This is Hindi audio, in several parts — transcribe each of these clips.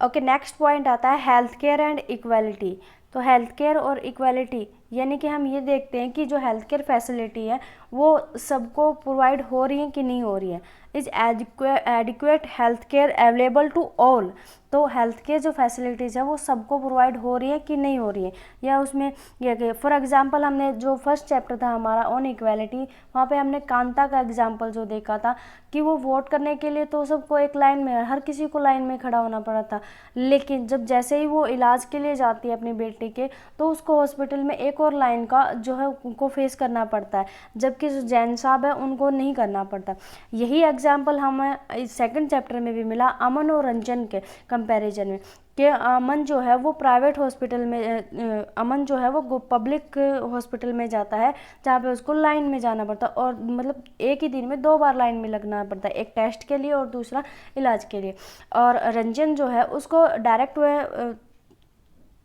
ओके, नेक्स्ट पॉइंट आता है हेल्थ केयर एंड इक्वालिटी। तो हेल्थ केयर और इक्वालिटी यानी कि हम ये देखते हैं कि जो हेल्थ केयर फैसिलिटी है वो सबको प्रोवाइड हो रही है कि नहीं हो रही है। Is adequate health care available to all. तो हेल्थ केयर जो फैसिलिटीज़ है वो सबको प्रोवाइड हो रही है कि नहीं हो रही है, या उसमें ये फॉर एग्जांपल हमने जो फर्स्ट चैप्टर था हमारा ऑन इक्वालिटी, वहाँ पे हमने कांता का एग्जांपल जो देखा था कि वो वोट करने के लिए तो सबको एक लाइन में, हर किसी को लाइन में खड़ा होना पड़ा था, लेकिन जब जैसे ही वो इलाज के लिए जाती है अपनी बेटी के, तो उसको हॉस्पिटल में एक और लाइन का जो है उनको फेस करना पड़ता है, जबकि जो जैन साहब है उनको नहीं करना पड़ता। यही एग्जाम्पल हमें सेकंड चैप्टर में भी मिला अमन और रंजन के कंपैरिजन में, कि अमन जो है वो प्राइवेट हॉस्पिटल में, अमन जो है वो पब्लिक हॉस्पिटल में जाता है जहाँ पे उसको लाइन में जाना पड़ता है, और मतलब एक ही दिन में 2 बार लाइन में लगना पड़ता है, एक टेस्ट के लिए और दूसरा इलाज के लिए। और रंजन जो है उसको डायरेक्ट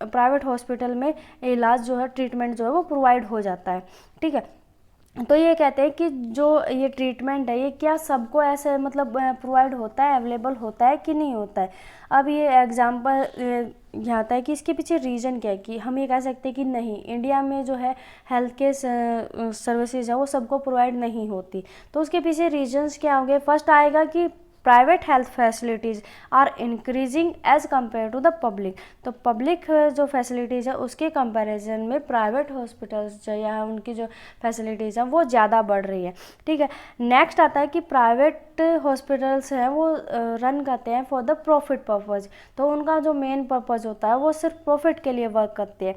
प्राइवेट हॉस्पिटल में इलाज जो है, ट्रीटमेंट जो है वो प्रोवाइड हो जाता है। ठीक है, तो ये कहते हैं कि जो ये ट्रीटमेंट है ये क्या सबको ऐसे मतलब प्रोवाइड होता है, अवेलेबल होता है कि नहीं होता है। अब ये एग्जांपल यहाँ आता है कि इसके पीछे रीज़न क्या है, कि हम ये कह सकते हैं कि नहीं, इंडिया में जो है हेल्थ केयर सर्विसेज है वो सबको प्रोवाइड नहीं होती। तो उसके पीछे रीजंस क्या होंगे। फर्स्ट आएगा कि private health facilities are increasing as compare to the public. तो पब्लिक जो फैसिलिटीज़ है उसके कंपैरिजन में प्राइवेट हॉस्पिटल्स जो या उनकी जो फैसिलिटीज़ हैं वो ज़्यादा बढ़ रही है। ठीक है, नेक्स्ट आता है कि प्राइवेट हॉस्पिटल्स हैं वो रन करते हैं फॉर द प्रॉफिट पर्पज़। तो उनका जो मेन पर्पज़ होता है वो सिर्फ प्रॉफिट के लिए वर्क करते हैं।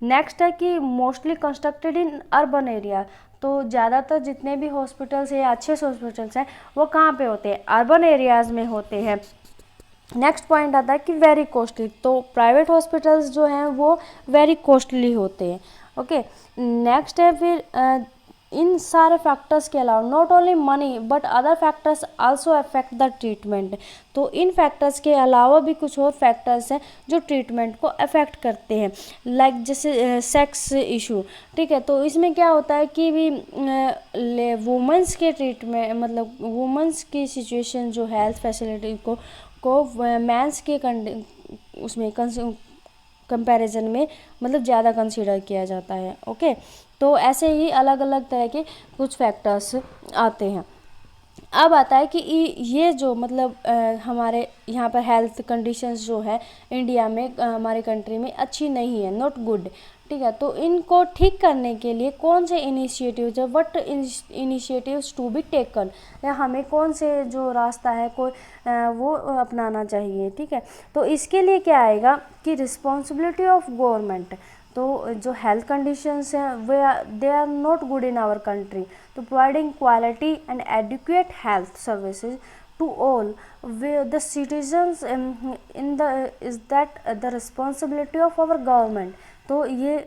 नेक्स्ट है कि mostly constructed in urban area. तो ज़्यादातर जितने भी हॉस्पिटल्स या अच्छे हॉस्पिटल्स हैं वो कहाँ पे होते हैं, अर्बन एरियाज़ में होते हैं। नेक्स्ट पॉइंट आता है कि वेरी कॉस्टली। तो प्राइवेट हॉस्पिटल्स जो हैं वो वेरी कॉस्टली होते हैं। ओके, नेक्स्ट है फिर इन सारे फैक्टर्स के अलावा not only money but other factors also affect the treatment. तो इन फैक्टर्स के अलावा भी कुछ और फैक्टर्स हैं जो ट्रीटमेंट को अफेक्ट करते हैं, लाइक जैसे सेक्स इशू। ठीक है, तो इसमें क्या होता है कि भी वुमेंस के ट्रीटमेंट मतलब वुमेंस की सिचुएशन जो हेल्थ फैसिलिटी को मेंस के उसमें कंपैरिजन में मतलब ज़्यादा कंसीडर किया जाता है। ओके, तो ऐसे ही अलग अलग तरह के कुछ फैक्टर्स आते हैं। अब आता है कि ये जो मतलब हमारे यहाँ पर हेल्थ कंडीशंस जो है इंडिया में हमारे कंट्री में अच्छी नहीं है, नॉट गुड। ठीक है, तो इनको ठीक करने के लिए कौन से इनिशिएटिव्स है, what initiatives to be taken, या हमें कौन से जो रास्ता है कोई वो अपनाना चाहिए। ठीक है, तो इसके लिए क्या आएगा कि रिस्पॉन्सिबिलिटी ऑफ गवर्नमेंट। तो जो हेल्थ कंडीशंस हैं वे they are not good in our country, तो providing quality and adequate health services to all the citizens in the is that the responsibility of our government। तो ये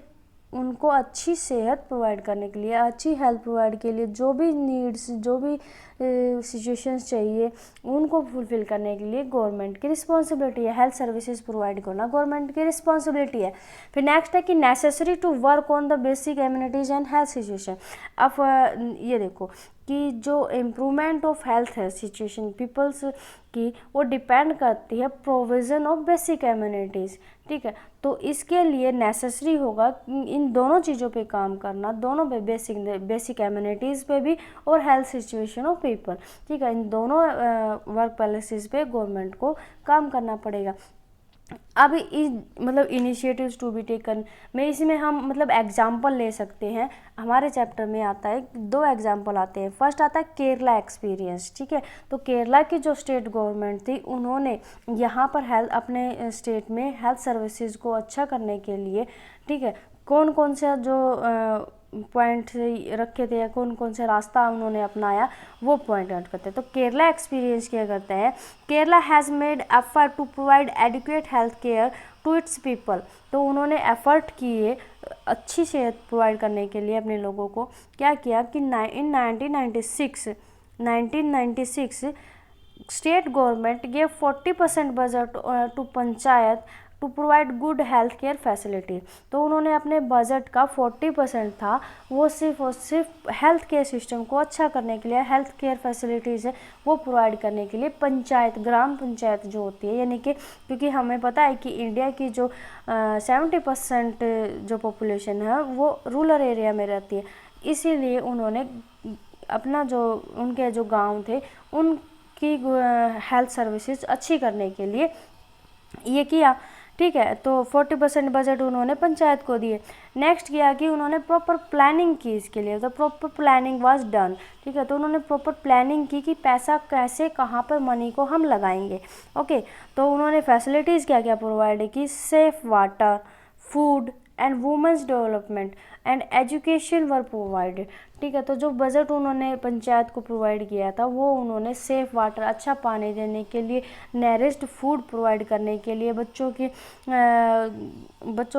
उनको अच्छी सेहत प्रोवाइड करने के लिए, अच्छी हेल्थ प्रोवाइड के लिए जो भी नीड्स, जो भी सिचुएशंस चाहिए उनको फुलफ़िल करने के लिए गवर्नमेंट की रिस्पॉन्सिबिलिटी है। हेल्थ सर्विसेज प्रोवाइड करना गवर्नमेंट की रिस्पॉन्सिबिलिटी है। फिर नेक्स्ट है कि necessary to work on the basic amenities and health situation. अब ये देखो कि जो इम्प्रूवमेंट ऑफ हेल्थ है सिचुएशन पीपल्स की, वो डिपेंड करती है प्रोविज़न ऑफ बेसिक एम्यूनिटीज़। ठीक है, तो इसके लिए नेसेसरी होगा इन दोनों चीज़ों पे काम करना, दोनों पे बेसिक एम्यूनिटीज़ पे भी और हेल्थ सिचुएशन ऑफ पीपल। ठीक है, इन दोनों वर्क पॉलिसीज़ पे गवर्नमेंट को काम करना पड़ेगा। अब मतलब इनिशिएटिव्स टू बी टेकन में इसमें हम मतलब एग्जाम्पल ले सकते हैं। हमारे चैप्टर में आता है 2 एग्जाम्पल आते हैं। फर्स्ट आता है केरला एक्सपीरियंस। ठीक है, तो केरला की जो स्टेट गवर्नमेंट थी उन्होंने यहाँ पर अपने स्टेट में हेल्थ सर्विसेज को अच्छा करने के लिए, ठीक है, कौन कौन सा जो पॉइंट रखे थे या कौन कौन से रास्ता उन्होंने अपनाया वो पॉइंट आउट करते हैं। तो केरला एक्सपीरियंस क्या करते हैं, Kerala has made effort to provide adequate health care to its people. तो उन्होंने एफर्ट किए अच्छी सेहत प्रोवाइड करने के लिए अपने लोगों को। क्या किया कि in 1996 state government gave 40% budget to panchayat to provide good health care facility. तो उन्होंने अपने बजट का 40% था वो सिर्फ और सिर्फ हेल्थ केयर सिस्टम को अच्छा करने के लिए, हेल्थ केयर फैसिलिटीज़ है वो प्रोवाइड करने के लिए पंचायत, ग्राम पंचायत जो होती है, यानी कि क्योंकि हमें पता है कि इंडिया की जो 70% जो पॉपुलेशन है वो रूरल एरिया में रहती है, इसीलिए उन्होंने अपना जो उनके जो गांव थे उनकी हेल्थ सर्विसेज अच्छी करने के लिए ये किया। ठीक है, तो 40% बजट उन्होंने पंचायत को दिए। नेक्स्ट किया कि उन्होंने प्रॉपर प्लानिंग की इसके लिए, तो प्रॉपर प्लानिंग वाज डन। ठीक है, तो उन्होंने प्रॉपर प्लानिंग की कि पैसा कैसे, कहाँ पर मनी को हम लगाएंगे। ओके, तो उन्होंने फैसिलिटीज़ क्या क्या प्रोवाइड की, safe water, food and women's development and education were provided. ठीक है, तो जो बजट उन्होंने पंचायत को प्रोवाइड किया था वो उन्होंने सेफ वाटर, अच्छा पानी देने के लिए, नेरिश्ड फूड प्रोवाइड करने के लिए, बच्चों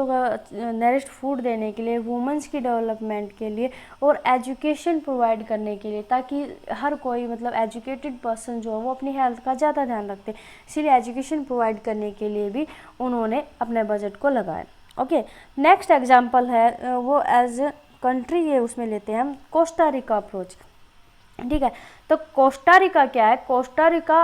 का नेरिश्ड फूड देने के लिए, वुमेंस की डेवलपमेंट के लिए और एजुकेशन प्रोवाइड करने के लिए, ताकि हर कोई मतलब एजुकेटेड पर्सन जो है वो अपनी हेल्थ का ज़्यादा ध्यान रखते, इसीलिए एजुकेशन प्रोवाइड करने के लिए भी उन्होंने अपने बजट को लगाया। ओके, नेक्स्ट एग्जाम्पल है वो एज कंट्री है, उसमें लेते हैं हम कोस्टा रिका अप्रोच। ठीक है, तो कोस्टा रिका क्या है, कोस्टा रिका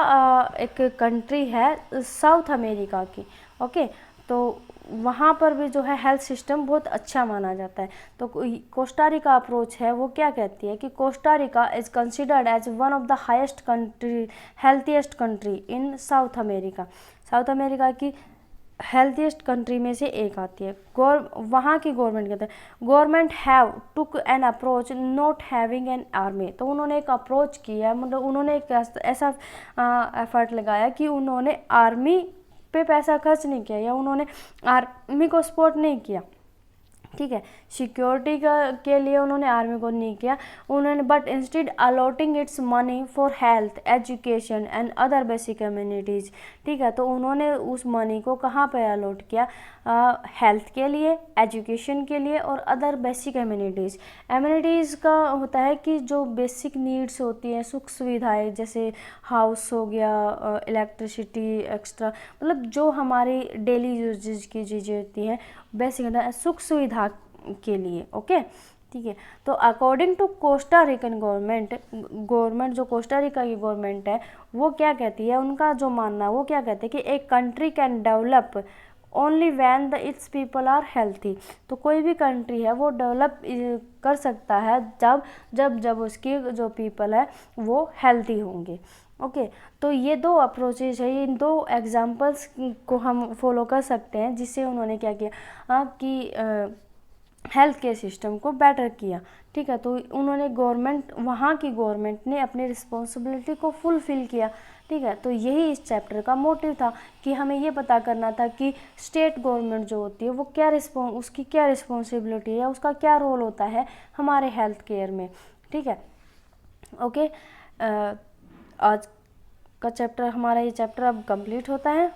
एक कंट्री है साउथ अमेरिका की। ओके, तो वहाँ पर भी जो है हेल्थ सिस्टम बहुत अच्छा माना जाता है। तो कोस्टा रिका अप्रोच है वो क्या कहती है कि Costa Rica is considered as one of the highest country, healthiest country in South America. South America की हेल्थीएस्ट कंट्री में से एक आती है। वहाँ की गवर्नमेंट कहते हैं government have took an approach not having an army. तो उन्होंने एक अप्रोच किया, मतलब उन्होंने एक ऐसा एफर्ट लगाया कि उन्होंने आर्मी पे पैसा खर्च नहीं किया या उन्होंने आर्मी को सपोर्ट नहीं किया। ठीक है, सिक्योरिटी के लिए उन्होंने आर्मी को नहीं किया उन्होंने, but instead allotting it's money for health, education and other basic communities. ठीक है, तो उन्होंने उस मनी को कहाँ पे अलॉट किया, हेल्थ के लिए, एजुकेशन के लिए और अदर बेसिक एम्यूनिटीज़। एम्यूनिटीज़ का होता है कि जो बेसिक नीड्स होती हैं, सुख सुविधाएं, जैसे हाउस हो गया, इलेक्ट्रिसिटी एक्स्ट्रा, मतलब जो हमारी डेली यूजेज की चीज़ें होती हैं, बेसिक सुख सुविधा के लिए। ओके, ठीक है, तो अकॉर्डिंग टू कोस्टा रिकन गवर्नमेंट जो कोस्टा रिका की गवर्नमेंट है वो क्या कहती है, उनका जो मानना है वो क्या कहते हैं कि एक country can develop only when the its people are healthy. तो कोई भी कंट्री है वो डेवलप कर सकता है जब उसकी जो पीपल है वो हेल्थी होंगे। ओके, तो ये दो अप्रोचेज है, इन दो एग्जांपल्स को हम फॉलो कर सकते हैं जिससे उन्होंने क्या किया कि हेल्थ केयर सिस्टम को बेटर किया। ठीक है, तो उन्होंने वहाँ की गवर्नमेंट ने अपनी रिस्पॉन्सिबिलिटी को फुलफिल किया। ठीक है, तो यही इस चैप्टर का मोटिव था कि हमें ये पता करना था कि स्टेट गवर्नमेंट जो होती है वो उसकी क्या रिस्पॉन्सिबिलिटी है, उसका क्या रोल होता है हमारे हेल्थ केयर में। ठीक है, ओके, आज का चैप्टर, हमारा ये चैप्टर अब कंप्लीट होता है।